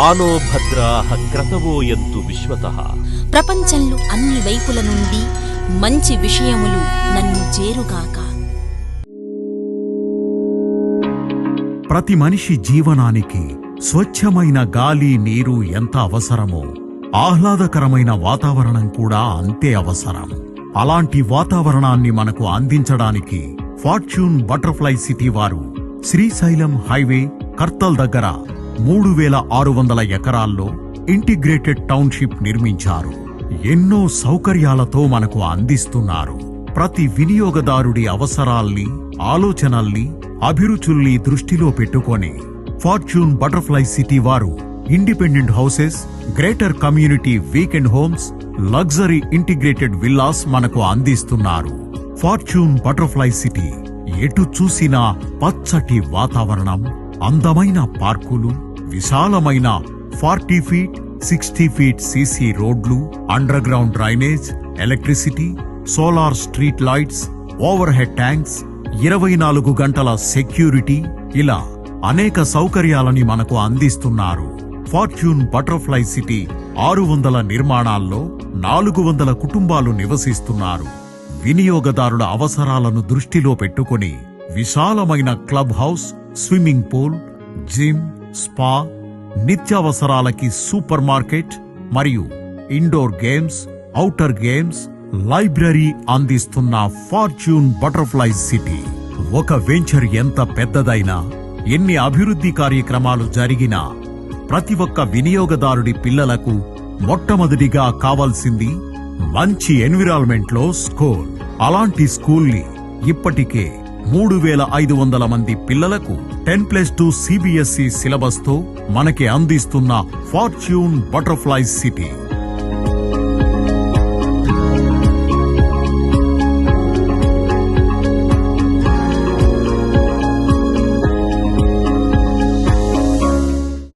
ఆనో భద్రాః క్రతవోయంతు విశ్వతః. ప్రపంచంలో అన్ని వైపుల నుండి మంచి విషయములు నన్ను చేరుగాక. ప్రతి మనిషి జీవనానికి స్వచ్ఛమైన గాలి, నీరు ఎంత అవసరమో ఆహ్లాదకరమైన వాతావరణం కూడా అంతే అవసరం. అలాంటి వాతావరణాన్ని మనకు అందించడానికి ఫార్చ్యూన్ బటర్ఫ్లై సిటీ వారు శ్రీశైలం హైవే కర్తల్ దగ్గర 3600 ఎకరాల్లో ఇంటిగ్రేటెడ్ టౌన్షిప్ నిర్మించారు. ఎన్నో సౌకర్యాలతో మనకు అందిస్తున్నారు. ప్రతి వినియోగదారుడి అవసరాల్ని, ఆలోచనల్ని, అభిరుచుల్ని దృష్టిలో పెట్టుకొని ఫార్చ్యూన్ బటర్ఫ్లై సిటీ వారు independent houses, greater community weekend homes, luxury integrated villas మనకు అందిస్తున్నారు. ఫార్చ్యూన్ బటర్ఫ్లై సిటీ ఎటు చూసినా పచ్చటి వాతావరణం, అందమైన పార్కులు, విశాలమైన 40 ఫీట్ 60 ఫీట్ సీసీ రోడ్లు, under ground drainage, electricity, solar street lights, over head tanks, 24 గంటల సెక్యూరిటీ, ఇలా అనేక సౌకర్యాలని మనకు అందిస్తున్నారు. ఫార్చ్యూన్ బటర్ఫ్లై సిటీ 600 నిర్మాణాల్లో 400 కుటుంబాలు నివసిస్తున్నారు. వినియోగదారుల అవసరాలను దృష్టిలో పెట్టుకుని విశాలమైన club house, swimming pool, gym, spa, నిత్యావసరాలకి సూపర్ మార్కెట్ మరియు indoor games, outer games, library అందిస్తున్న ఫార్చ్యూన్ బటర్ఫ్లై సిటీ. ఒక వెంచర్ ఎంత పెద్దదైనా, ఎన్ని అభివృద్ధి కార్యక్రమాలు జరిగినా ప్రతి ఒక్క వినియోగదారుడి పిల్లలకు మొట్టమొదటిగా కావాల్సింది మంచి ఎన్విరాన్మెంట్లో స్కూల్. అలాంటి స్కూల్ని ఇప్పటికే 3500 మంది పిల్లలకు 10+2 CBSE సిలబస్తో మనకి అందిస్తున్న ఫార్చ్యూన్ బటర్ఫ్లై సిటీ.